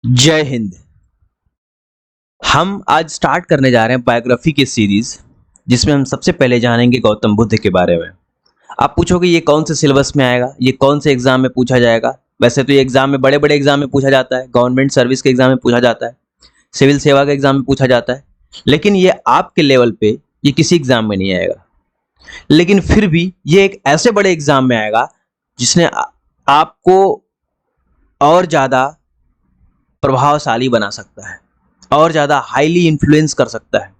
जय हिंद। हम आज स्टार्ट करने जा रहे हैं बायोग्राफी की सीरीज, जिसमें हम सबसे पहले जानेंगे गौतम बुद्ध के बारे में। आप पूछोगे ये कौन से सिलेबस में आएगा, ये कौन से एग्जाम में पूछा जाएगा। वैसे तो ये एग्जाम में बड़े बड़े एग्जाम में पूछा जाता है, गवर्नमेंट सर्विस के एग्जाम में पूछा जाता है, सिविल सेवा के एग्जाम में पूछा जाता है, लेकिन ये आपके लेवल पे ये किसी एग्जाम में नहीं आएगा। लेकिन फिर भी ये एक ऐसे बड़े एग्जाम में आएगा जिसने आपको और ज़्यादा प्रभावशाली बना सकता है और ज़्यादा हाईली इन्फ्लुएंस कर सकता है।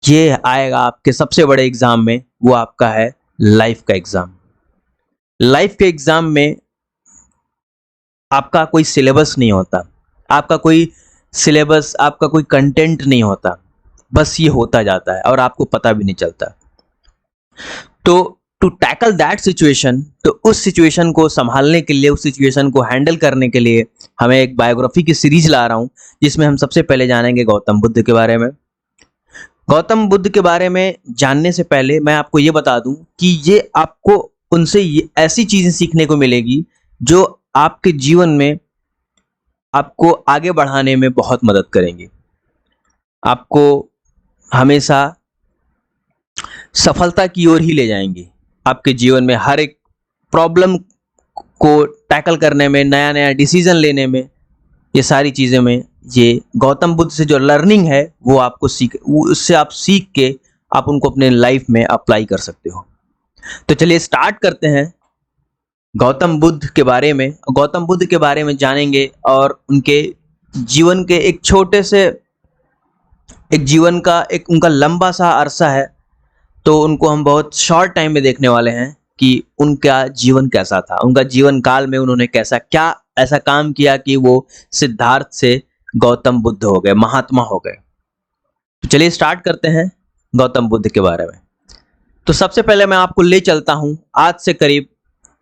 ये आएगा आपके सबसे बड़े एग्जाम में, वो आपका है लाइफ का एग्जाम। लाइफ के एग्जाम में आपका कोई सिलेबस नहीं होता, आपका कोई सिलेबस, आपका कोई कंटेंट नहीं होता, बस ये होता जाता है और आपको पता भी नहीं चलता। तो टू टैकल दैट सिचुएशन, तो उस सिचुएशन को संभालने के लिए, उस सिचुएशन को हैंडल करने के लिए हमें एक बायोग्राफी की सीरीज ला रहा हूं, जिसमें हम सबसे पहले जानेंगे गौतम बुद्ध के बारे में। गौतम बुद्ध के बारे में जानने से पहले मैं आपको ये बता दूं कि ये आपको उनसे ऐसी चीजें सीखने को मिलेगी जो आपके जीवन में आपको आगे बढ़ाने में बहुत मदद करेंगी, आपको हमेशा सफलता की ओर ही ले जाएंगी। आपके जीवन में हर एक प्रॉब्लम को टैकल करने में, नया नया डिसीजन लेने में, ये सारी चीज़ें में ये गौतम बुद्ध से जो लर्निंग है वो आपको उससे आप सीख के आप उनको अपने लाइफ में अप्लाई कर सकते हो। तो चलिए स्टार्ट करते हैं गौतम बुद्ध के बारे में। गौतम बुद्ध के बारे में जानेंगे और उनके जीवन के एक छोटे से एक जीवन का एक उनका लंबा सा अरसा है, तो उनको हम बहुत शॉर्ट टाइम में देखने वाले हैं कि उनका जीवन कैसा था, उनका जीवन काल में उन्होंने कैसा क्या ऐसा काम किया कि वो सिद्धार्थ से गौतम बुद्ध हो गए, महात्मा हो गए। तो चलिए स्टार्ट करते हैं गौतम बुद्ध के बारे में। तो सबसे पहले मैं आपको ले चलता हूं आज से करीब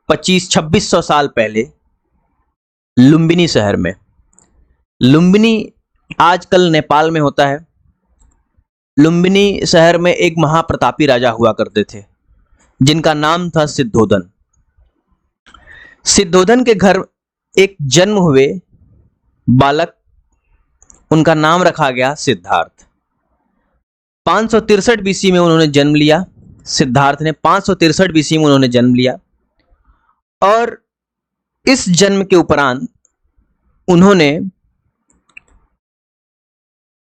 2500-2600 साल पहले लुम्बिनी शहर में। लुम्बिनी आजकल नेपाल में होता है। लुम्बिनी शहर में एक महाप्रतापी राजा हुआ करते थे जिनका नाम था सिद्धोधन। सिद्धोधन के घर एक जन्म हुए बालक, उनका नाम रखा गया सिद्धार्थ। 563 बीसी में उन्होंने जन्म लिया। सिद्धार्थ ने 563 बीसी में उन्होंने जन्म लिया और इस जन्म के उपरांत उन्होंने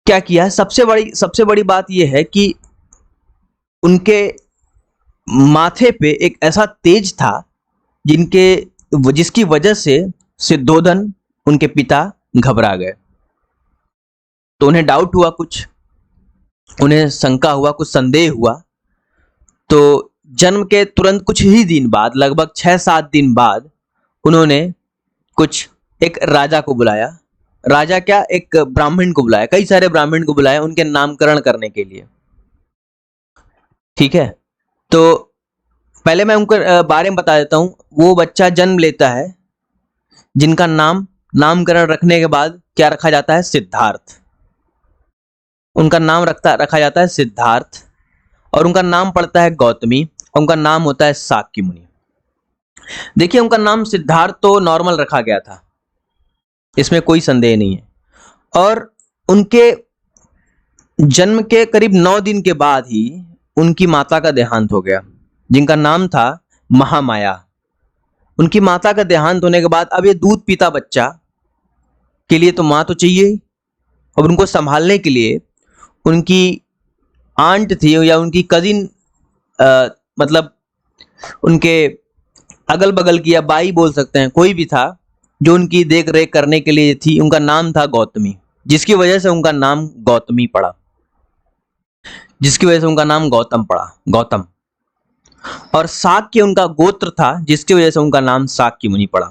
क्या किया, सबसे बड़ी बात यह है कि उनके माथे पे एक ऐसा तेज था जिसकी वजह से सिद्धोधन, उनके पिता, घबरा गए। तो उन्हें डाउट हुआ, कुछ उन्हें शंका हुआ, कुछ संदेह हुआ। तो जन्म के तुरंत कुछ ही दिन बाद, लगभग 6-7 दिन बाद, उन्होंने एक राजा को बुलाया। राजा क्या, एक ब्राह्मण को बुलाया, कई सारे ब्राह्मण को बुलाया उनके नामकरण करने के लिए। ठीक है, तो पहले मैं उनके बारे में बता देता हूं। वो बच्चा जन्म लेता है जिनका नामकरण रखने के बाद क्या रखा जाता है, सिद्धार्थ। उनका नाम रखा जाता है सिद्धार्थ और उनका नाम पड़ता है गौतमी और उनका नाम होता है शाक्य मुनि। देखिए, उनका नाम सिद्धार्थ तो नॉर्मल रखा गया था, इसमें कोई संदेह नहीं है। और उनके जन्म के करीब 9 दिन के बाद ही उनकी माता का देहांत हो गया, जिनका नाम था महामाया। उनकी माता का देहांत होने के बाद अब ये दूध पीता बच्चा के लिए तो माँ तो चाहिए ही, और उनको संभालने के लिए उनकी आंट थी या उनकी कजिन, मतलब उनके अगल बगल की, या बाई बोल सकते हैं, कोई भी था जो उनकी देख रेख करने के लिए थी। उनका नाम था गौतमी, जिसकी वजह से उनका नाम गौतमी पड़ा, जिसकी वजह से उनका नाम गौतम पड़ा, गौतम। और शाक्य उनका गोत्र था, जिसकी वजह से उनका नाम शाक्य मुनि पड़ा।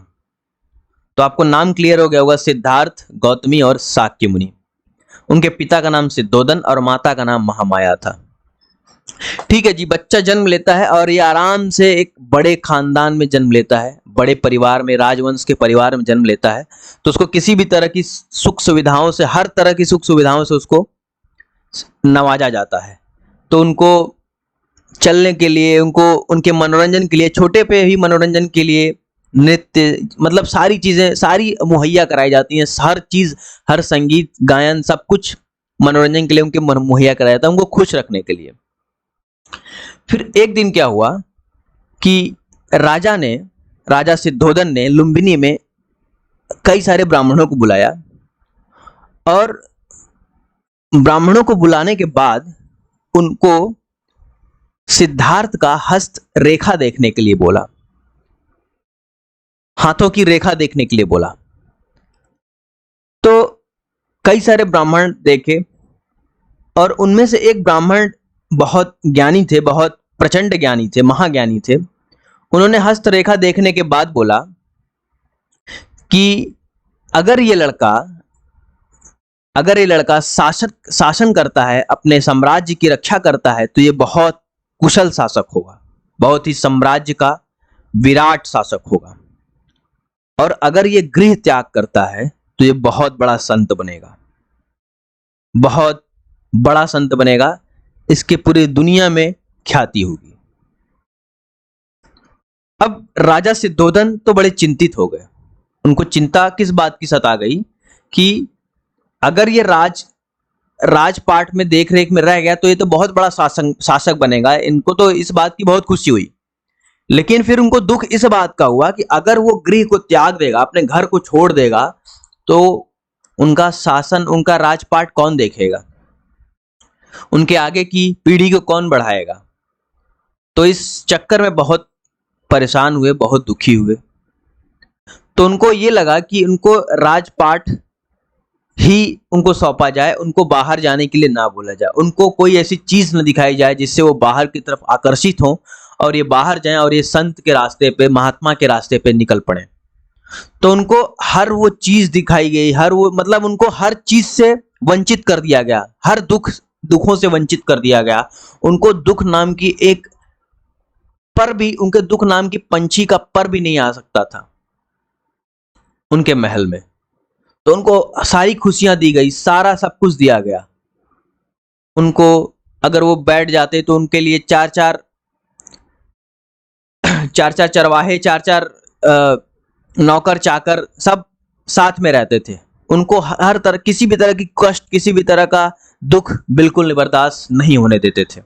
तो आपको नाम क्लियर हो गया होगा, सिद्धार्थ, गौतमी और शाक्य मुनि। उनके पिता का नाम सिद्धोधन और माता का नाम महामाया था। ठीक है जी, बच्चा जन्म लेता है और ये आराम से एक बड़े खानदान में जन्म लेता है, बड़े परिवार में, राजवंश के परिवार में जन्म लेता है। तो उसको किसी भी तरह की सुख सुविधाओं से, हर तरह की सुख सुविधाओं से उसको नवाजा जाता है। तो उनको चलने के लिए, उनको उनके मनोरंजन के लिए, छोटे पे ही मनोरंजन के लिए नृत्य, मतलब सारी चीजें सारी मुहैया कराई जाती हैं। हर चीज, हर संगीत गायन सब कुछ मनोरंजन के लिए उनके मुहैया कराया जाता है, उनको खुश रखने के लिए। फिर एक दिन क्या हुआ कि राजा सिद्धोधन ने लुम्बिनी में कई सारे ब्राह्मणों को बुलाया, और ब्राह्मणों को बुलाने के बाद उनको सिद्धार्थ का हस्त रेखा देखने के लिए बोला, हाथों की रेखा देखने के लिए बोला। तो कई सारे ब्राह्मण देखे, और उनमें से एक ब्राह्मण बहुत ज्ञानी थे, बहुत प्रचंड ज्ञानी थे, महाज्ञानी थे। उन्होंने हस्त रेखा देखने के बाद बोला कि अगर ये लड़का शासन करता है, अपने साम्राज्य की रक्षा करता है, तो ये बहुत कुशल शासक होगा, बहुत ही साम्राज्य का विराट शासक होगा। और अगर ये गृह त्याग करता है तो ये बहुत बड़ा संत बनेगा, बहुत बड़ा संत बनेगा, इसके पूरी दुनिया में ख्याति होगी। अब राजा सिद्धोधन तो बड़े चिंतित हो गए। उनको चिंता किस बात की सता गई कि अगर ये राजपाट में देख रेख में रह गया तो ये तो बहुत बड़ा शासक बनेगा। इनको तो इस बात की बहुत खुशी हुई, लेकिन फिर उनको दुख इस बात का हुआ कि अगर वो गृह को त्याग देगा, अपने घर को छोड़ देगा, तो उनका शासन, उनका राजपाट कौन देखेगा, उनके आगे की पीढ़ी को कौन बढ़ाएगा। तो इस चक्कर में बहुत परेशान हुए, बहुत दुखी हुए। तो उनको ये लगा कि उनको राजपाट ही उनको सौंपा जाए, उनको बाहर जाने के लिए ना बोला जाए, उनको कोई ऐसी चीज न दिखाई जाए जिससे वो बाहर की तरफ आकर्षित हो और ये बाहर जाएं और ये संत के रास्ते पे, महात्मा के रास्ते पे निकल पड़े। तो उनको हर वो चीज दिखाई गई, मतलब उनको हर चीज से वंचित कर दिया गया, हर दुखों से वंचित कर दिया गया। उनको दुख नाम की एक पर भी, उनके दुख नाम की पंछी का पर भी नहीं आ सकता था उनके महल में। तो उनको सारी खुशियां दी गई, सारा सब कुछ दिया गया उनको। अगर वो बैठ जाते तो उनके लिए चार चार चरवाहे, चार नौकर चाकर सब साथ में रहते थे। उनको हर तरह, किसी भी तरह की कष्ट, किसी भी तरह का दुख बिल्कुल बर्दाश्त नहीं होने देते थे।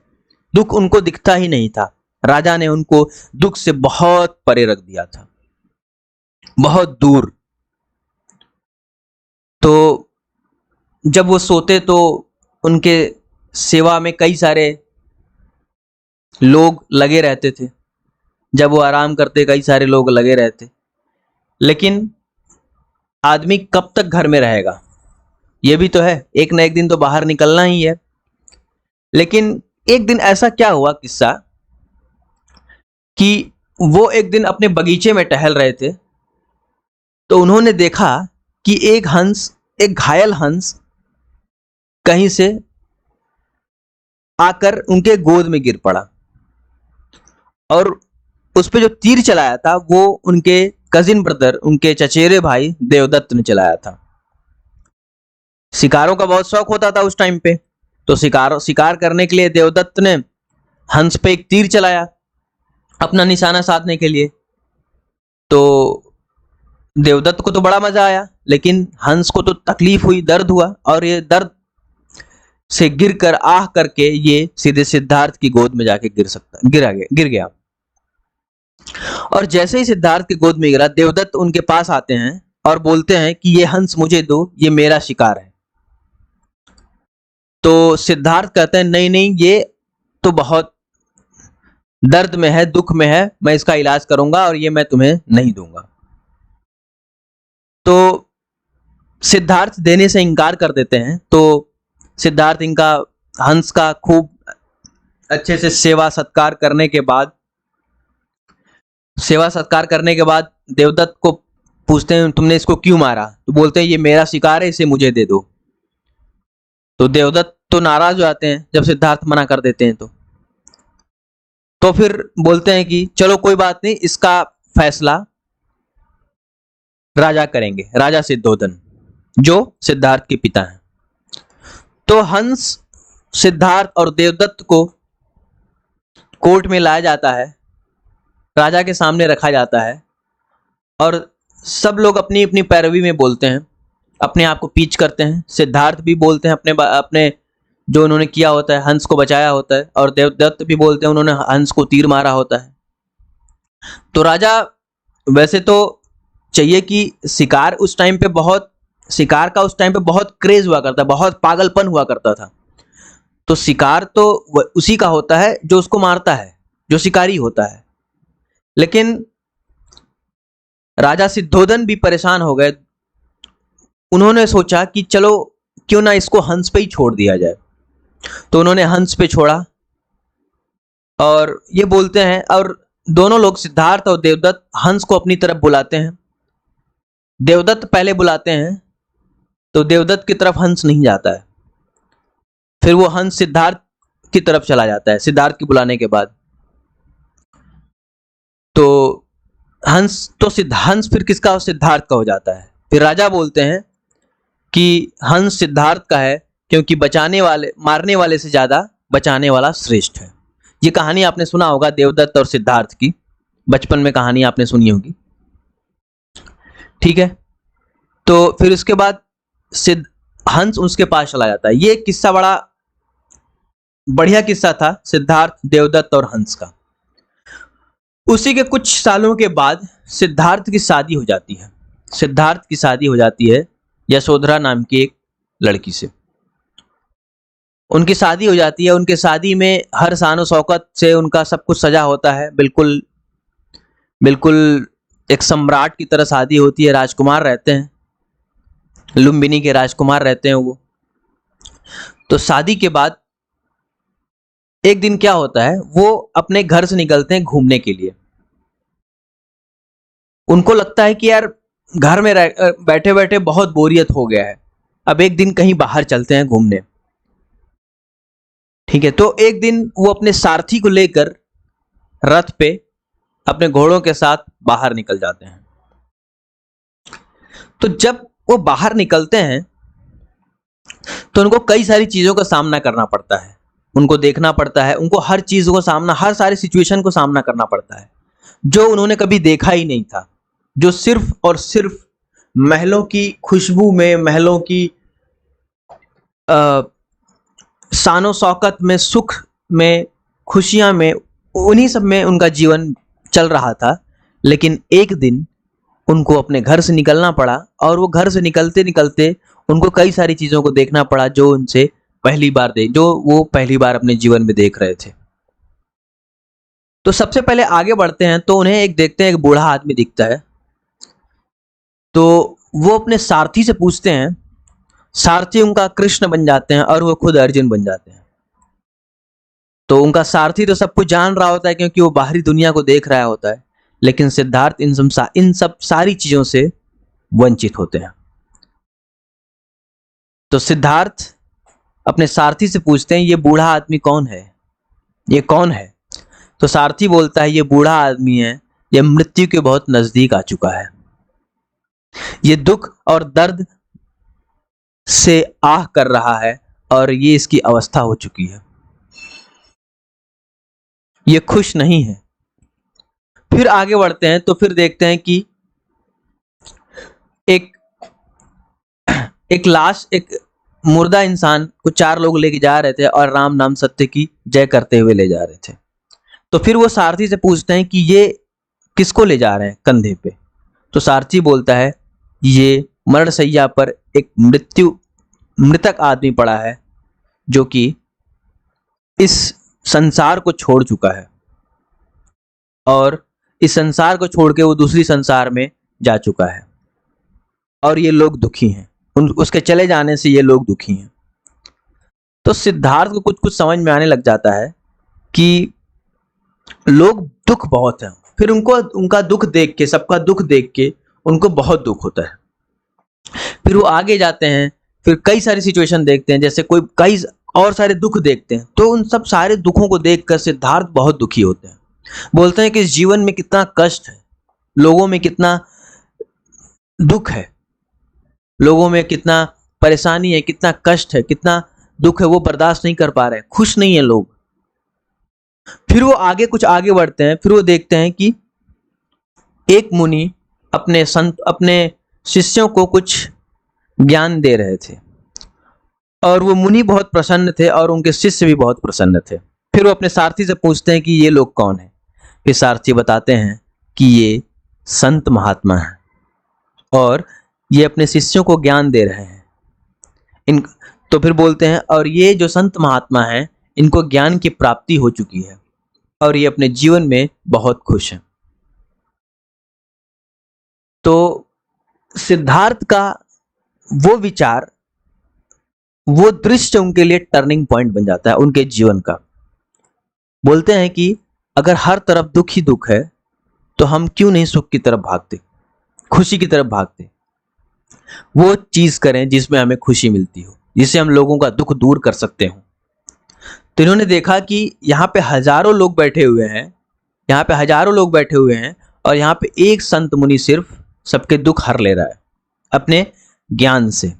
दुख उनको दिखता ही नहीं था। राजा ने उनको दुख से बहुत परे रख दिया था, बहुत दूर। तो जब वो सोते तो उनके सेवा में कई सारे लोग लगे रहते थे, जब वो आराम करते कई सारे लोग लगे रहते। लेकिन आदमी कब तक घर में रहेगा, ये भी तो है, एक ना एक दिन तो बाहर निकलना ही है। लेकिन एक दिन ऐसा क्या हुआ किस्सा कि वो एक दिन अपने बगीचे में टहल रहे थे, तो उन्होंने देखा कि एक घायल हंस कहीं से आकर उनके गोद में गिर पड़ा, और उस पे जो तीर चलाया था वो उनके कजिन ब्रदर, उनके चचेरे भाई देवदत्त ने चलाया था। शिकारों का बहुत शौक होता था उस टाइम पे, तो शिकार करने के लिए देवदत्त ने हंस पे एक तीर चलाया अपना निशाना साधने के लिए। तो देवदत्त को तो बड़ा मजा आया, लेकिन हंस को तो तकलीफ हुई, दर्द हुआ, और ये दर्द से गिरकर आह करके ये सीधे सिद्धार्थ की गोद में जाके गिर गया। और जैसे ही सिद्धार्थ की गोद में गिरा, देवदत्त उनके पास आते हैं और बोलते हैं कि ये हंस मुझे दो, ये मेरा शिकार है। तो सिद्धार्थ कहते हैं नहीं नहीं, ये तो बहुत दर्द में है, दुख में है, मैं इसका इलाज करूंगा और ये मैं तुम्हें नहीं दूंगा। तो सिद्धार्थ देने से इनकार कर देते हैं। तो सिद्धार्थ इनका हंस का खूब अच्छे से सेवा सत्कार करने के बाद देवदत्त को पूछते हैं तुमने इसको क्यों मारा। तो बोलते हैं ये मेरा शिकार है, इसे मुझे दे दो। तो देवदत्त तो नाराज हो जाते हैं जब सिद्धार्थ मना कर देते हैं। तो फिर बोलते हैं कि चलो कोई बात नहीं, इसका फैसला राजा करेंगे, राजा सिद्धोधन, जो सिद्धार्थ के पिता हैं। तो हंस सिद्धार्थ और देवदत्त को कोर्ट में लाया जाता है, राजा के सामने रखा जाता है, और सब लोग अपनी अपनी पैरवी में बोलते हैं, अपने आप को पीच करते हैं। सिद्धार्थ भी बोलते हैं अपने जो उन्होंने किया होता है, हंस को बचाया होता है, और देवदत्त भी बोलते हैं उन्होंने हंस को तीर मारा होता है। तो राजा वैसे तो चाहिए कि शिकार का उस टाइम पे बहुत क्रेज हुआ करता, बहुत पागलपन हुआ करता था। तो शिकार तो उसी का होता है जो उसको मारता है, जो शिकारी होता है। लेकिन राजा सिद्धोधन भी परेशान हो गए। उन्होंने सोचा कि चलो क्यों ना इसको हंस पे ही छोड़ दिया जाए। तो उन्होंने हंस पे छोड़ा, और ये बोलते हैं, और दोनों लोग, सिद्धार्थ और देवदत्त, हंस को अपनी तरफ बुलाते हैं। देवदत्त पहले बुलाते हैं, तो देवदत्त की तरफ हंस नहीं जाता है। फिर वो हंस सिद्धार्थ की तरफ चला जाता है, सिद्धार्थ की बुलाने के बाद। तो हंस फिर किसका? सिद्धार्थ का हो जाता है। फिर राजा बोलते हैं कि हंस सिद्धार्थ का है, क्योंकि मारने वाले से ज्यादा बचाने वाला श्रेष्ठ है। ये कहानी आपने सुना होगा, देवदत्त और सिद्धार्थ की, बचपन में कहानी आपने सुनी होगी। ठीक है, तो फिर उसके बाद हंस उसके पास चला जाता है। ये किस्सा बड़ा बढ़िया किस्सा था, सिद्धार्थ, देवदत्त और हंस का। उसी के कुछ सालों के बाद सिद्धार्थ की शादी हो जाती है। सिद्धार्थ की शादी हो जाती है यशोधरा नाम की एक लड़की से। उनकी शादी हो जाती है। उनके शादी में हर शान शौकत से उनका सब कुछ सजा होता है, बिल्कुल बिल्कुल एक सम्राट की तरह शादी होती है। राजकुमार रहते हैं, लुम्बिनी के राजकुमार रहते हैं वो। तो शादी के बाद एक दिन क्या होता है, वो अपने घर से निकलते हैं घूमने के लिए। उनको लगता है कि यार घर में बैठे बैठे बहुत बोरियत हो गया है, अब एक दिन कहीं बाहर चलते हैं घूमने। ठीक है, तो एक दिन वो अपने सारथी को लेकर रथ पे अपने घोड़ों के साथ बाहर निकल जाते हैं। तो जब वो बाहर निकलते हैं तो उनको कई सारी चीजों का सामना करना पड़ता है, उनको देखना पड़ता है, उनको हर चीज को हर सारी सिचुएशन को सामना करना पड़ता है जो उन्होंने कभी देखा ही नहीं था, जो सिर्फ और सिर्फ महलों की खुशबू में, महलों की शानो शौकत में, सुख में, खुशियां में, उन्हीं सब में उनका जीवन चल रहा था। लेकिन एक दिन उनको अपने घर से निकलना पड़ा, और वो घर से निकलते निकलते उनको कई सारी चीजों को देखना पड़ा जो वो पहली बार अपने जीवन में देख रहे थे। तो सबसे पहले आगे बढ़ते हैं तो उन्हें देखते हैं एक बूढ़ा आदमी दिखता है। तो वो अपने सारथी से पूछते हैं, सारथी उनका कृष्ण बन जाते हैं और वो खुद अर्जुन बन जाते हैं। तो उनका सारथी तो सब कुछ जान रहा होता है क्योंकि वो बाहरी दुनिया को देख रहा होता है, लेकिन सिद्धार्थ इन सब सारी चीजों से वंचित होते हैं। तो सिद्धार्थ अपने सारथी से पूछते हैं, ये बूढ़ा आदमी कौन है, ये कौन है? तो सारथी बोलता है, ये बूढ़ा आदमी है, ये मृत्यु के बहुत नजदीक आ चुका है, ये दुख और दर्द से आह कर रहा है और ये इसकी अवस्था हो चुकी है, ये खुश नहीं है। फिर आगे बढ़ते हैं तो फिर देखते हैं कि एक मुर्दा इंसान को 4 लोग लेके जा रहे थे और राम नाम सत्य की जय करते हुए ले जा रहे थे। तो फिर वो सारथी से पूछते हैं कि ये किसको ले जा रहे हैं कंधे पे? तो सारथी बोलता है, ये मरणशैया पर एक मृतक आदमी पड़ा है जो कि इस संसार को छोड़ चुका है, और इस संसार को छोड़ के वो दूसरी संसार में जा चुका है, और ये लोग दुखी हैं, उसके चले जाने से ये लोग दुखी हैं। तो सिद्धार्थ को कुछ कुछ समझ में आने लग जाता है कि लोग दुख बहुत है। फिर उनका दुख देख के, सबका दुख देख के उनको बहुत दुख होता है। फिर वो आगे जाते हैं, फिर कई सारी सिचुएशन देखते हैं, जैसे कई और सारे दुख देखते हैं। तो उन सब सारे दुखों को देखकर सिद्धार्थ बहुत दुखी होते हैं, बोलते हैं कि इस जीवन में कितना कष्ट है, लोगों में कितना दुख है, लोगों में कितना परेशानी है, कितना कष्ट है, कितना दुख है, वो बर्दाश्त नहीं कर पा रहे, खुश नहीं है लोग। फिर वो कुछ आगे बढ़ते हैं, फिर वो देखते हैं कि एक मुनि अपने शिष्यों को कुछ ज्ञान दे रहे थे, और वो मुनि बहुत प्रसन्न थे और उनके शिष्य भी बहुत प्रसन्न थे। फिर वो अपने सारथी से पूछते हैं कि ये लोग कौन है। फिर सारथी बताते हैं कि ये संत महात्मा हैं और ये अपने शिष्यों को ज्ञान दे रहे हैं। इन तो फिर बोलते हैं, और ये जो संत महात्मा हैं इनको ज्ञान की प्राप्ति हो चुकी है और ये अपने जीवन में बहुत खुश हैं। तो सिद्धार्थ का वो विचार, वो दृश्य उनके लिए टर्निंग पॉइंट बन जाता है उनके जीवन का। बोलते हैं कि अगर हर तरफ दुख ही दुख है तो हम क्यों नहीं सुख की तरफ भागते, खुशी की तरफ भागते। वो चीज करें जिसमें हमें खुशी मिलती हो, जिससे हम लोगों का दुख दूर कर सकते हो। तो इन्होंने देखा कि यहाँ पे हजारों लोग बैठे हुए हैं, यहाँ पे हजारों लोग बैठे हुए हैं और यहाँ पे एक संत मुनि सिर्फ सबके दुख हर ले रहा है अपने ज्ञान से।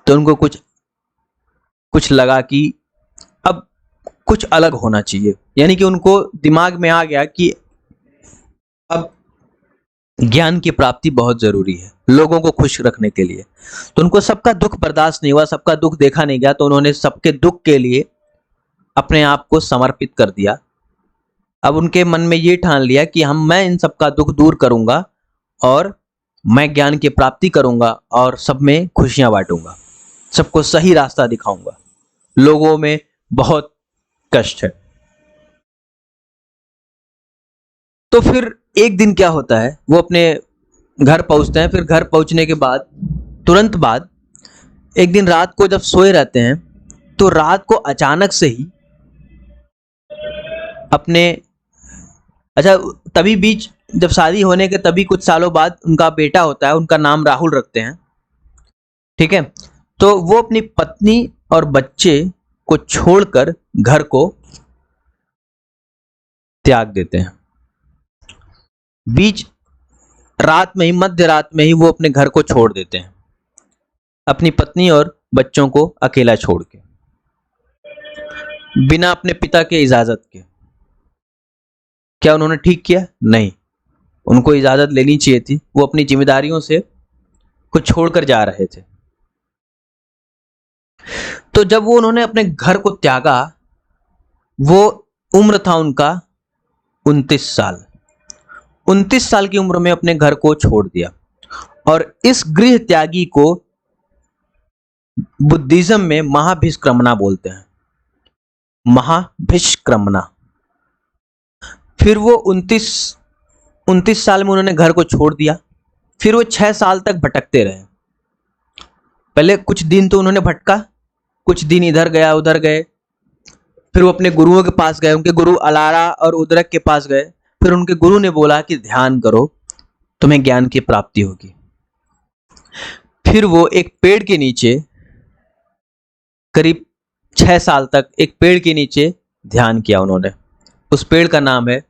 तो उनको कुछ लगा कि अब कुछ अलग होना चाहिए, यानी कि उनको दिमाग में आ गया कि अब ज्ञान की प्राप्ति बहुत जरूरी है लोगों को खुश रखने के लिए। तो उनको सबका दुख बर्दाश्त नहीं हुआ, सबका दुख देखा नहीं गया, तो उन्होंने सबके दुख के लिए अपने आप को समर्पित कर दिया। अब उनके मन में ये ठान लिया कि मैं इन सबका दुख दूर करूंगा और मैं ज्ञान की प्राप्ति करूंगा और सब में खुशियां बांटूंगा, सबको सही रास्ता दिखाऊंगा। लोगों में बहुत कष्ट है। तो फिर एक दिन क्या होता है, वो अपने घर पहुंचते हैं। फिर घर पहुंचने के बाद तुरंत बाद एक दिन रात को जब सोए रहते हैं तो रात को अचानक से ही तभी बीच जब शादी होने के तभी कुछ सालों बाद उनका बेटा होता है, उनका नाम राहुल रखते हैं, ठीक है। तो वो अपनी पत्नी और बच्चे को छोड़कर घर को त्याग देते हैं। बीच रात में ही, मध्य रात में ही वो अपने घर को छोड़ देते हैं, अपनी पत्नी और बच्चों को अकेला छोड़ के, बिना अपने पिता के इजाजत के। क्या उन्होंने ठीक किया? नहीं, उनको इजाजत लेनी चाहिए थी। वो अपनी जिम्मेदारियों से कुछ छोड़कर जा रहे थे। तो जब वो उन्होंने अपने घर को त्यागा, वो उम्र था उनका 29 साल। 29 साल की उम्र में अपने घर को छोड़ दिया। और इस गृह त्यागी को बुद्धिज्म में महाभिष्क्रमणा बोलते हैं, महाभिष्क्रमणा। फिर वो 29 साल में उन्होंने घर को छोड़ दिया। फिर वो 6 साल तक भटकते रहे। पहले कुछ दिन तो उन्होंने भटका, कुछ दिन इधर गया उधर गए। फिर वो अपने गुरुओं के पास गए, उनके गुरु अलारा और उदरक के पास गए। फिर उनके गुरु ने बोला कि ध्यान करो, तुम्हें ज्ञान की प्राप्ति होगी। फिर वो एक पेड़ के नीचे करीब 6 साल तक एक पेड़ के नीचे ध्यान किया उन्होंने। उस पेड़ का नाम है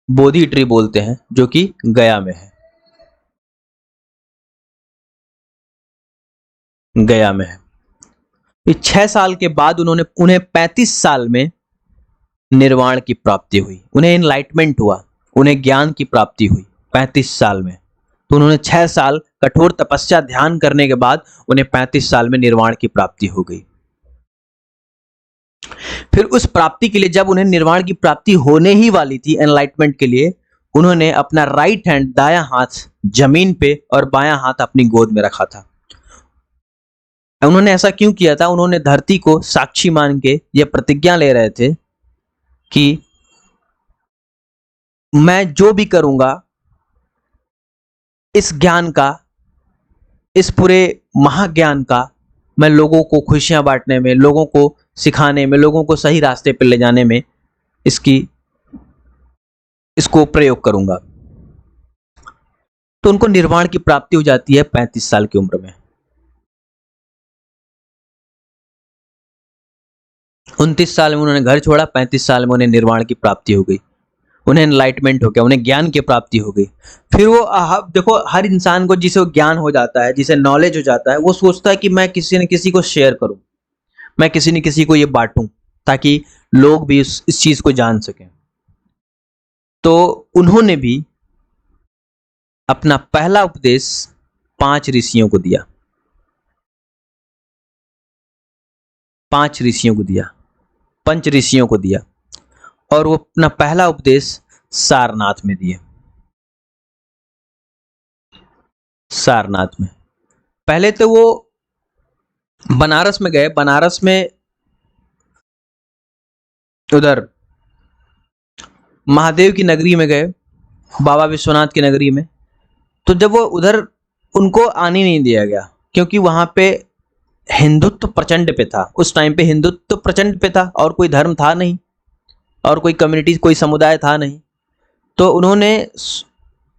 बोधि ट्री बोलते हैं, जो कि गया में है। गया में है। 6 साल के बाद उन्हें 35 साल में निर्वाण की प्राप्ति हुई, उन्हें एनलाइटमेंट हुआ, उन्हें ज्ञान की प्राप्ति हुई 35 साल में। तो उन्होंने 6 साल कठोर तपस्या ध्यान करने के बाद उन्हें 35 साल में निर्वाण की प्राप्ति हो गई। फिर उस प्राप्ति के लिए, जब उन्हें निर्वाण की प्राप्ति होने ही वाली थी एनलाइटमेंट के लिए, उन्होंने अपना राइट हैंड, दायां हाथ जमीन पे और बायां हाथ अपनी गोद में रखा था। उन्होंने ऐसा क्यों किया था? उन्होंने धरती को साक्षी मान के यह प्रतिज्ञा ले रहे थे कि मैं जो भी करूंगा इस ज्ञान का, इस पूरे महाज्ञान का, मैं लोगों को खुशियां बांटने में, लोगों को सिखाने में, लोगों को सही रास्ते पर ले जाने में इसको प्रयोग करूंगा। तो उनको निर्वाण की प्राप्ति हो जाती है 35 साल की उम्र में। 29 साल में उन्होंने घर छोड़ा, 35 साल में उन्हें निर्वाण की प्राप्ति हो गई, उन्हें एनलाइटमेंट हो गया, उन्हें ज्ञान की प्राप्ति हो गई। फिर वो देखो, हर इंसान को जिसे ज्ञान हो जाता है, जिसे नॉलेज हो जाता है, वो सोचता है कि मैं किसी न किसी को शेयर करूं, मैं किसी न किसी को ये बांटूं, ताकि लोग भी इस चीज को जान सकें। तो उन्होंने भी अपना पहला उपदेश 5 ऋषियों को दिया। 5 ऋषियों को दिया, 5 ऋषियों को दिया, और वो अपना पहला उपदेश सारनाथ में दिए। सारनाथ में पहले तो वो बनारस में गए, बनारस में उधर महादेव की नगरी में गए, बाबा विश्वनाथ की नगरी में। तो जब वो उधर, उनको आने नहीं दिया गया क्योंकि वहां पे हिंदुत्व प्रचंड पे था। उस टाइम पे हिंदुत्व प्रचंड पे था और कोई धर्म था नहीं और कोई कम्युनिटी, कोई समुदाय था नहीं। तो उन्होंने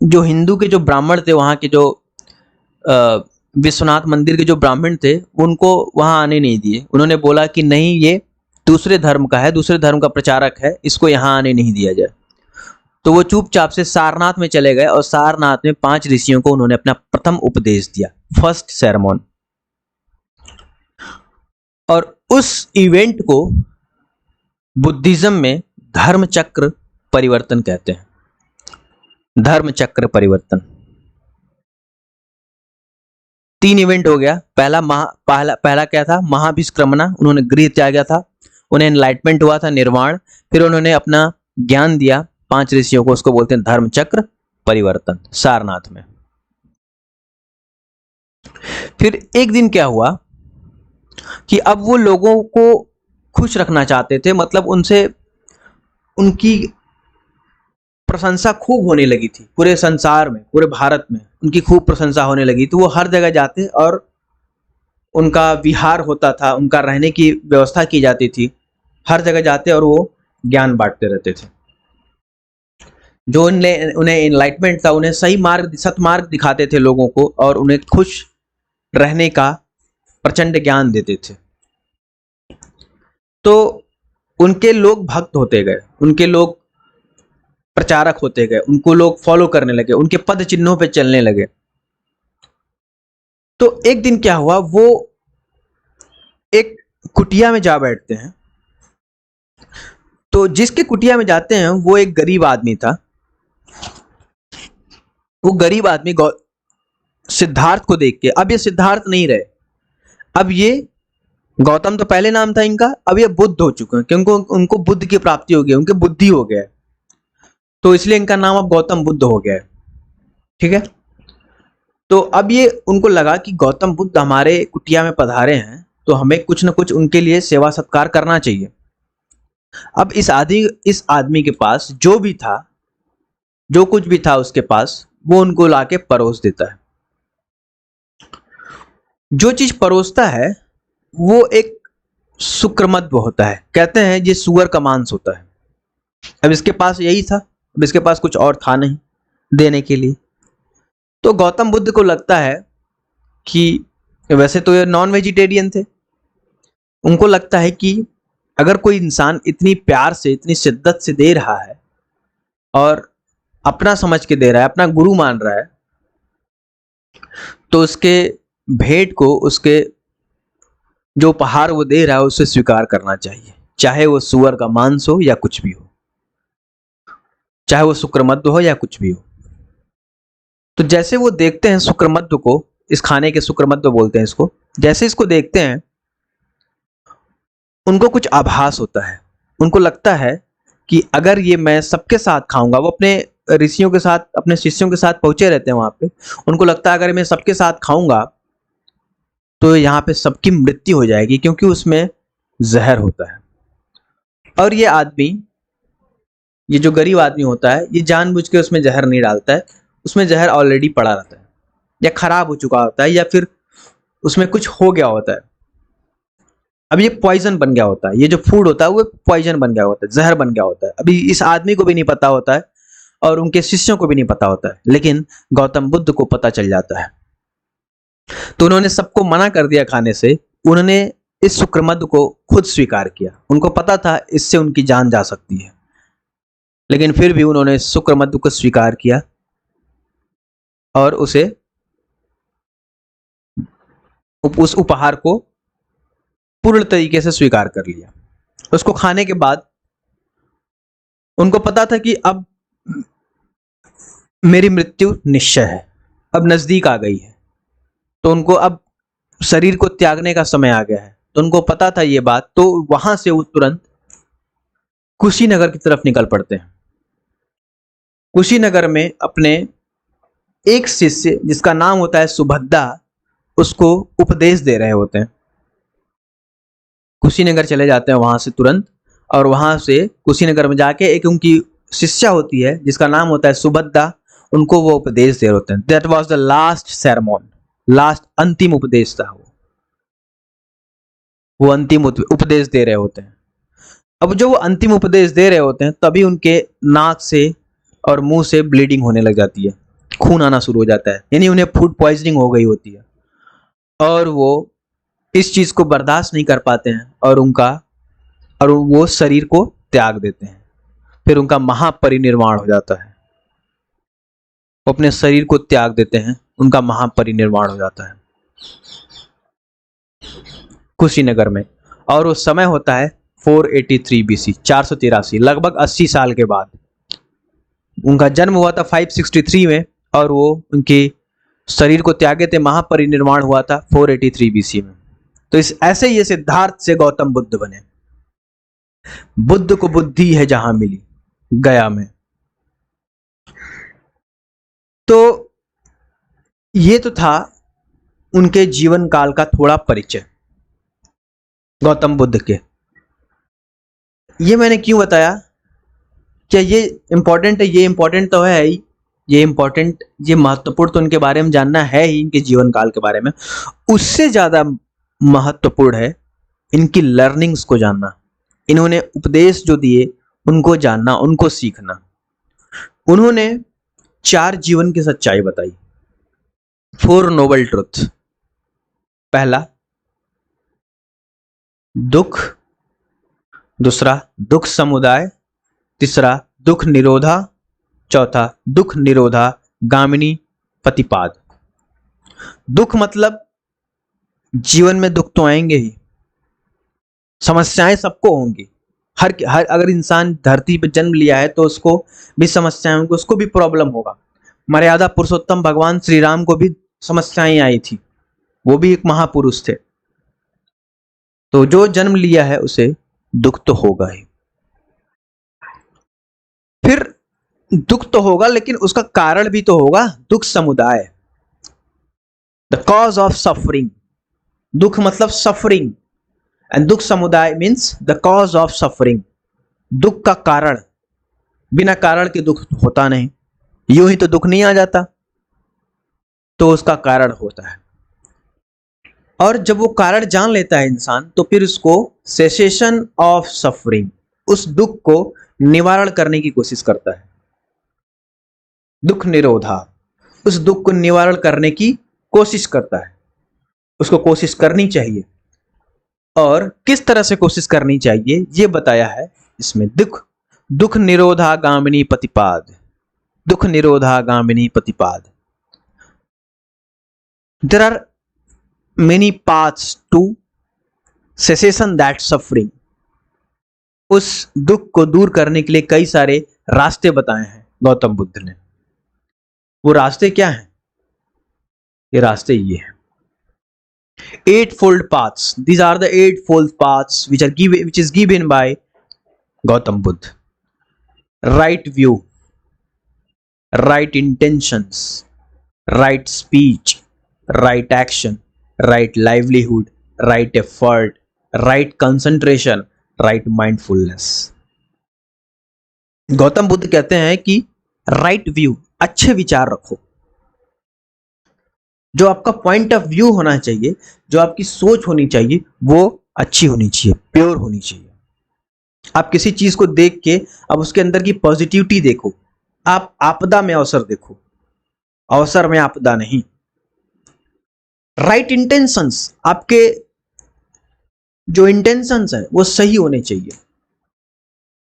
जो हिंदू के जो ब्राह्मण थे, वहाँ के जो विश्वनाथ मंदिर के जो ब्राह्मण थे, उनको वहाँ आने नहीं दिए। उन्होंने बोला कि नहीं, ये दूसरे धर्म का है, दूसरे धर्म का प्रचारक है, इसको यहाँ आने नहीं दिया जाए। तो वो चुपचाप से सारनाथ में चले गए और सारनाथ में 5 ऋषियों को उन्होंने अपना प्रथम उपदेश दिया, फर्स्ट सेरेमन। और उस इवेंट को बुद्धिज्म में धर्म चक्र परिवर्तन कहते हैं। धर्म चक्र परिवर्तन 3 इवेंट हो गया। पहला क्या था? महाभिष्क्रमणा, उन्होंने गृह त्यागा था, उन्हें एनलाइटमेंट हुआ था, निर्वाण। फिर उन्होंने अपना ज्ञान दिया 5 ऋषियों को, उसको बोलते हैं धर्म चक्र परिवर्तन, सारनाथ में। फिर एक दिन क्या हुआ कि अब वो लोगों को खुश रखना चाहते थे, मतलब उनसे उनकी प्रशंसा खूब होने लगी थी पूरे संसार में, पूरे भारत में उनकी खूब प्रशंसा होने लगी। तो वो हर जगह जाते और उनका विहार होता था, उनका रहने की व्यवस्था की जाती थी। हर जगह जाते और वो ज्ञान बांटते रहते थे। जो उन्हें एनलाइटमेंट था, उन्हें सही मार्ग, सतमार्ग दिखाते थे लोगों को और उन्हें खुश रहने का प्रचंड ज्ञान देते थे। तो उनके लोग भक्त होते गए, उनके लोग प्रचारक होते गए, उनको लोग फॉलो करने लगे, उनके पद चिन्हों पे चलने लगे। तो एक दिन क्या हुआ, वो एक कुटिया में जा बैठते हैं। तो जिसके कुटिया में जाते हैं वो एक गरीब आदमी था। वो गरीब आदमी सिद्धार्थ को देख के, अब ये सिद्धार्थ नहीं रहे, अब ये गौतम तो पहले नाम था इनका, अब ये बुद्ध हो चुके हैं क्योंकि उनको बुद्ध की प्राप्ति हो गई, उनके बुद्धि हो गया, तो इसलिए इनका नाम अब गौतम बुद्ध हो गया है। ठीक है। तो अब ये उनको लगा कि गौतम बुद्ध हमारे कुटिया में पधारे हैं, तो हमें कुछ ना कुछ उनके लिए सेवा सत्कार करना चाहिए। अब इस आदमी के पास जो भी था, जो कुछ भी था उसके पास, वो उनको लाके परोस देता है। जो चीज परोसता है वो एक शुक्रमध्य होता है, कहते हैं ये सुअर का मांस होता है। अब इसके पास यही था, अब इसके पास कुछ और था नहीं देने के लिए। तो गौतम बुद्ध को लगता है कि, वैसे तो ये नॉन वेजिटेरियन थे, उनको लगता है कि अगर कोई इंसान इतनी प्यार से, इतनी शिद्दत से दे रहा है और अपना समझ के दे रहा है, अपना गुरु मान रहा है, तो उसके भेंट को, उसके जो उपहार वो दे रहा है उसे स्वीकार करना चाहिए, चाहे वो सुअर का मांस हो या कुछ भी हो, चाहे वो शुक्रमध्य हो या कुछ भी हो। तो जैसे वो देखते हैं शुक्रमध्य को, इस खाने के शुक्रमध्य बोलते हैं इसको, जैसे इसको देखते हैं उनको कुछ आभास होता है। उनको लगता है कि अगर ये मैं सबके साथ खाऊंगा, वो अपने ऋषियों के साथ, अपने शिष्यों के साथ पहुंचे रहते हैं वहां पे, उनको लगता है अगर मैं सबके साथ खाऊंगा तो यहाँ पे सबकी मृत्यु हो जाएगी, क्योंकि उसमें जहर होता है। और ये आदमी, ये जो गरीब आदमी होता है, ये जानबूझ के उसमें जहर नहीं डालता है, उसमें जहर ऑलरेडी पड़ा रहता है या खराब हो चुका होता है या फिर उसमें कुछ हो गया होता है। अब ये पॉइजन बन गया होता है, ये जो फूड होता है वो पॉइजन बन गया होता है, जहर बन गया होता है। अभी इस आदमी को भी नहीं पता होता है और उनके शिष्यों को भी नहीं पता होता है, लेकिन गौतम बुद्ध को पता चल जाता है। तो उन्होंने सबको मना कर दिया खाने से, उन्होंने इस शुक्रमध्य को खुद स्वीकार किया। उनको पता था इससे उनकी जान जा सकती है, लेकिन फिर भी उन्होंने शुक्रमध्य को स्वीकार किया और उस उपहार को पूर्ण तरीके से स्वीकार कर लिया। उसको खाने के बाद उनको पता था कि अब मेरी मृत्यु निश्चय है, अब नजदीक आ गई है। तो उनको अब शरीर को त्यागने का समय आ गया है, तो उनको पता था ये बात, तो वहां से वो तुरंत कुशीनगर की तरफ निकल पड़ते हैं। कुशीनगर में अपने एक शिष्य जिसका नाम होता है सुभद्दा, उसको उपदेश दे रहे होते हैं। कुशीनगर चले जाते हैं वहां से तुरंत, और वहां से कुशीनगर में जाके एक उनकी शिष्या होती है जिसका नाम होता है सुभद्दा, उनको वो उपदेश दे रहे होते हैं। That was the last sermon, last अंतिम उपदेश था वो अंतिम उपदेश दे रहे होते हैं। अब जो वो अंतिम उपदेश दे रहे होते हैं तभी उनके नाक से और मुंह से ब्लीडिंग होने लग जाती है, खून आना शुरू हो जाता है, यानी उन्हें फूड पॉइजनिंग हो गई होती है, और वो इस चीज को बर्दाश्त नहीं कर पाते हैं और वो शरीर को त्याग देते हैं। फिर उनका महापरिनिर्वाण हो जाता है, वो अपने शरीर को त्याग देते हैं, उनका महापरिनिर्वाण हो जाता है कुशीनगर में। और उस समय होता है 483 BC, 483, लगभग 80 साल के बाद। उनका जन्म हुआ था 563 में, और वो उनके शरीर को त्यागे थे, महापरिनिर्वाण हुआ था 483 BC में। तो इस ऐसे ये सिद्धार्थ से गौतम बुद्ध बने। बुद्ध को बुद्धि है जहां मिली, गया में। तो ये तो था उनके जीवन काल का थोड़ा परिचय गौतम बुद्ध के। ये मैंने क्यों बताया, क्या ये इंपॉर्टेंट है? ये इंपॉर्टेंट तो है ही, ये इंपॉर्टेंट, ये महत्वपूर्ण तो उनके बारे में जानना है ही, इनके जीवन काल के बारे में। उससे ज्यादा महत्वपूर्ण है इनकी लर्निंग्स को जानना, इन्होंने उपदेश जो दिए उनको जानना, उनको सीखना। उन्होंने 4 जीवन की सच्चाई बताई, 4 नोबल ट्रुथ। पहला दुख, दूसरा दुख समुदाय, तीसरा दुख निरोधा, चौथा दुख निरोधा गामिनी प्रतिपाद। दुख मतलब जीवन में दुख तो आएंगे ही, समस्याएं सबको होंगी। हर अगर इंसान धरती पर जन्म लिया है तो उसको भी समस्याएं होंगी, उसको भी प्रॉब्लम होगा। मर्यादा पुरुषोत्तम भगवान श्री राम को भी समस्याएं आई थी, वो भी एक महापुरुष थे। तो जो जन्म लिया है उसे दुख तो होगा ही। फिर दुख तो होगा, लेकिन उसका कारण भी तो होगा, दुख समुदाय, द कॉज ऑफ सफरिंग। दुख मतलब सफरिंग, एंड दुख समुदाय means the cause of suffering. दुख का कारण, बिना कारण के दुख होता नहीं, यूं ही तो दुख नहीं आ जाता, तो उसका कारण होता है। और जब वो कारण जान लेता है इंसान, तो फिर उसको सेसेशन ऑफ सफरिंग, उस दुख को निवारण करने की कोशिश करता है। दुख निरोधा, उस दुख को निवारण करने की कोशिश करता है, उसको कोशिश करनी चाहिए। और किस तरह से कोशिश करनी चाहिए ये बताया है इसमें। दुख निरोधा गामिनी प्रतिपाद, दुख निरोधा गामिनी प्रतिपाद। There are many paths to cessation that suffering. उस दुख को दूर करने के लिए कई सारे रास्ते बताए हैं गौतम बुद्ध ने। वो रास्ते क्या हैं? ये रास्ते ये हैं, eightfold paths. These are the eightfold paths which is given by Gautam Buddha. Right view, right intentions, right speech, right action, right livelihood, right effort, right concentration, right mindfulness. Gautam Buddha कहते हैं कि राइट व्यू, अच्छे विचार रखो। जो आपका point of view होना चाहिए, जो आपकी सोच होनी चाहिए, वो अच्छी होनी चाहिए, प्योर होनी चाहिए। आप किसी चीज को देख के अब उसके अंदर की पॉजिटिविटी देखो। आप आपदा में अवसर देखो, अवसर में आपदा नहीं। राइट इंटेंशंस, आपके जो इंटेंशंस है वो सही होने चाहिए।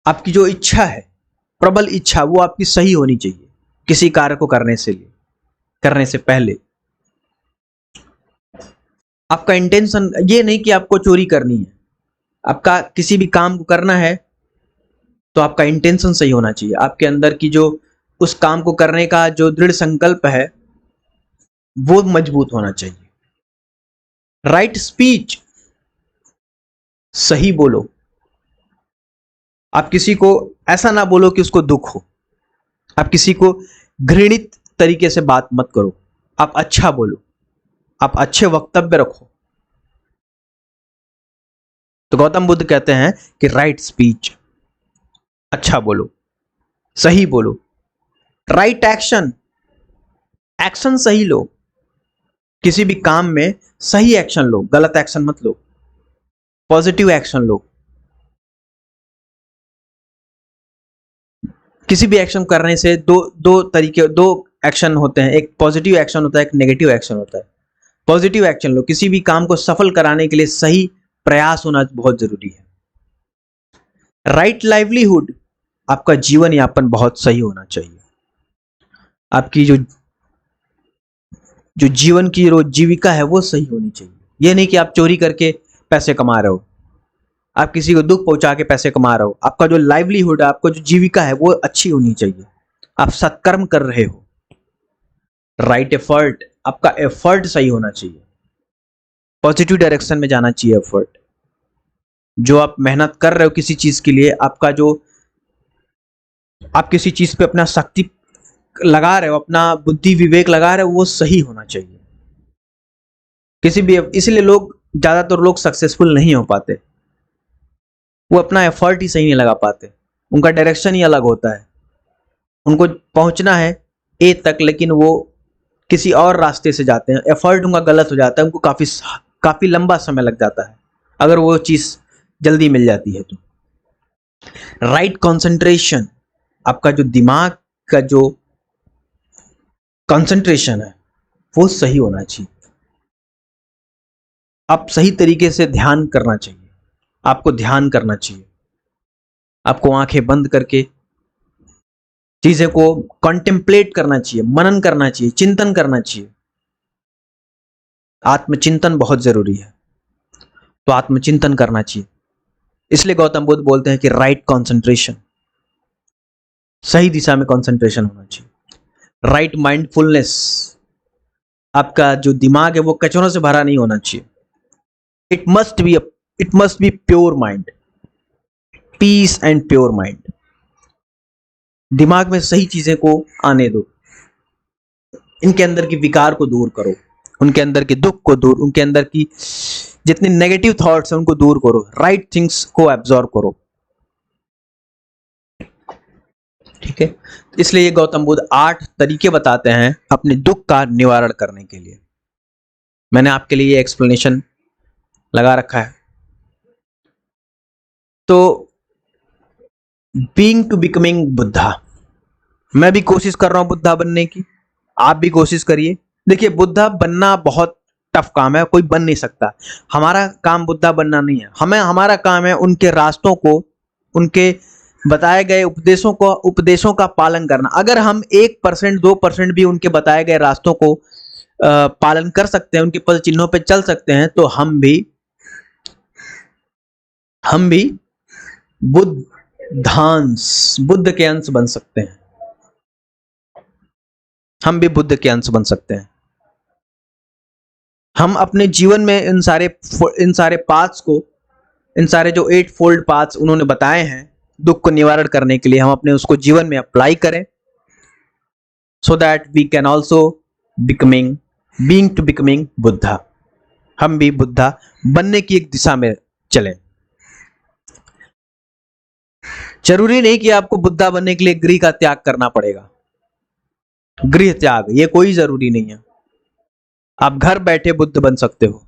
आपकी जो इच्छा है, प्रबल इच्छा, वो आपकी सही होनी चाहिए किसी कार्य को करने से पहले। आपका इंटेंशन ये नहीं कि आपको चोरी करनी है, आपका किसी भी काम को करना है तो आपका इंटेंशन सही होना चाहिए। आपके अंदर की जो उस काम को करने का जो दृढ़ संकल्प है वो मजबूत होना चाहिए। राइट स्पीच, सही बोलो। आप किसी को ऐसा ना बोलो कि उसको दुख हो। आप किसी को घृणित तरीके से बात मत करो। आप अच्छा बोलो, आप अच्छे वक्तव्य रखो। तो गौतम बुद्ध कहते हैं कि राइट स्पीच, अच्छा बोलो, सही बोलो। राइट एक्शन, एक्शन सही लो। किसी भी काम में सही एक्शन लो, गलत एक्शन मत लो, पॉजिटिव एक्शन लो। किसी भी एक्शन करने से दो एक्शन होते हैं, एक पॉजिटिव एक्शन होता है, एक नेगेटिव एक्शन होता है। पॉजिटिव एक्शन लो, किसी भी काम को सफल कराने के लिए सही प्रयास होना बहुत जरूरी है। राइट लाइवलीहुड, आपका जीवन यापन बहुत सही होना चाहिए। आपकी जो जो जीवन की रोज जीविका है वो सही होनी चाहिए। ये नहीं कि आप चोरी करके पैसे कमा रहे हो, आप किसी को दुख पहुंचा के पैसे कमा रहे हो। आपका जो लाइवलीहुड है, आपका जो जीविका है वो अच्छी होनी चाहिए। आप सत्कर्म कर रहे हो। राइट एफर्ट, आपका एफर्ट सही होना चाहिए, पॉजिटिव डायरेक्शन में जाना चाहिए एफर्ट। जो आप मेहनत कर रहे हो किसी चीज के लिए, आपका जो आप किसी चीज पे अपना शक्ति लगा रहे हो, अपना बुद्धि विवेक लगा रहे हो, वो सही होना चाहिए। किसी भी, इसलिए लोग, ज्यादातर लोग सक्सेसफुल नहीं हो पाते, वो अपना एफर्ट ही सही नहीं लगा पाते। उनका डायरेक्शन ही अलग होता है। उनको पहुंचना है ए तक, लेकिन वो किसी और रास्ते से जाते हैं। एफर्ट उनका गलत हो जाता है, उनको काफी लंबा समय लग जाता है अगर वो चीज जल्दी मिल जाती है तो। राइट कंसंट्रेशन, आपका जो दिमाग का जो कंसंट्रेशन है वो सही होना चाहिए। आप सही तरीके से ध्यान करना चाहिए, आपको ध्यान करना चाहिए। आपको आंखें बंद करके चीजें को कॉन्टेम्पलेट करना चाहिए, मनन करना चाहिए, चिंतन करना चाहिए। आत्मचिंतन बहुत जरूरी है, तो आत्मचिंतन करना चाहिए। इसलिए गौतम बुद्ध बोलते हैं कि राइट कंसंट्रेशन, सही दिशा में कंसंट्रेशन होना चाहिए। राइट माइंडफुलनेस, आपका जो दिमाग है वो कचरों से भरा नहीं होना चाहिए। It must be pure mind, peace and pure mind. दिमाग में सही चीजें को आने दो, इनके अंदर की विकार को दूर करो, उनके अंदर के दुख को दूर, उनके अंदर की जितनी नेगेटिव थॉट्स हैं उनको दूर करो, राइट थिंग्स को एब्जॉर्ब करो। ठीक है, इसलिए गौतम बुद्ध 8 तरीके बताते हैं अपने दुख का निवारण करने के लिए। मैंने आपके लिए ये एक्सप्लेनेशन लगा रखा है। तो बीइंग टू बिकमिंग बुद्धा, मैं भी कोशिश कर रहा हूं बुद्धा बनने की, आप भी कोशिश करिए। देखिए, बुद्धा बनना बहुत टफ काम है, कोई बन नहीं सकता। हमारा काम बुद्धा बनना नहीं है, हमारा काम है उनके रास्तों को, उनके बताए गए उपदेशों का पालन करना। अगर हम 1% 2% भी उनके बताए गए रास्तों को पालन कर सकते हैं, उनके पद चिन्हों पर चल सकते हैं, तो हम भी बुद्ध के अंश बन सकते हैं। हम भी बुद्ध के अंश बन सकते हैं। हम अपने जीवन में इन सारे पाथ्स को, इन सारे जो 8 फोल्ड पाथ्स उन्होंने बताए हैं दुख को निवारण करने के लिए, हम अपने उसको जीवन में अप्लाई करें, so that we can also being to becoming Buddha. हम भी बुद्धा बनने की एक दिशा में चलें। जरूरी नहीं कि आपको बुद्धा बनने के लिए गृह का त्याग करना पड़ेगा। गृह त्याग ये कोई जरूरी नहीं है। आप घर बैठे बुद्ध बन सकते हो।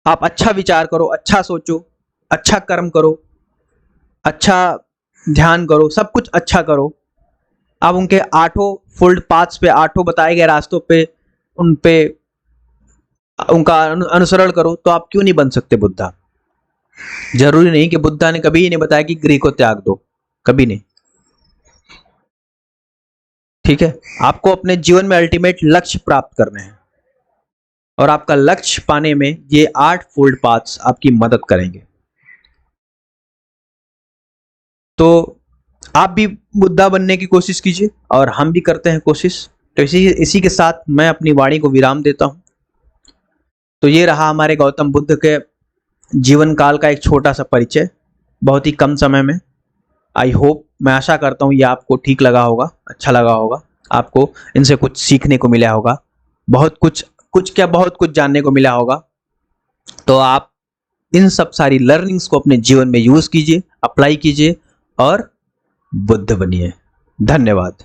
आप अच्छा विचार करो, अच्छा सोचो, अच्छा कर्म करो, अच्छा ध्यान करो, सब कुछ अच्छा करो। आप उनके 8 फोल्ड पाथ्स पे, 8 बताए गए रास्तों पे, उन पे उनका अनुसरण करो, तो आप क्यों नहीं बन सकते बुद्धा। जरूरी नहीं कि बुद्धा ने कभी ही नहीं बताया कि गृह को त्याग दो, कभी नहीं। ठीक है, आपको अपने जीवन में अल्टीमेट लक्ष्य प्राप्त करने हैं, और आपका लक्ष्य पाने में ये 8 फोल्ड पाथ्स आपकी मदद करेंगे। तो आप भी बुद्धा बनने की कोशिश कीजिए और हम भी करते हैं कोशिश। तो इसी के साथ मैं अपनी वाणी को विराम देता हूँ। तो ये रहा हमारे गौतम बुद्ध के जीवन काल का एक छोटा सा परिचय, बहुत ही कम समय में। आई होप, मैं आशा करता हूँ ये आपको ठीक लगा होगा, अच्छा लगा होगा, आपको इनसे कुछ सीखने को मिला होगा, बहुत कुछ जानने को मिला होगा। तो आप इन सब सारी लर्निंग्स को अपने जीवन में यूज कीजिए, अप्लाई कीजिए और बुद्ध बनिए। धन्यवाद।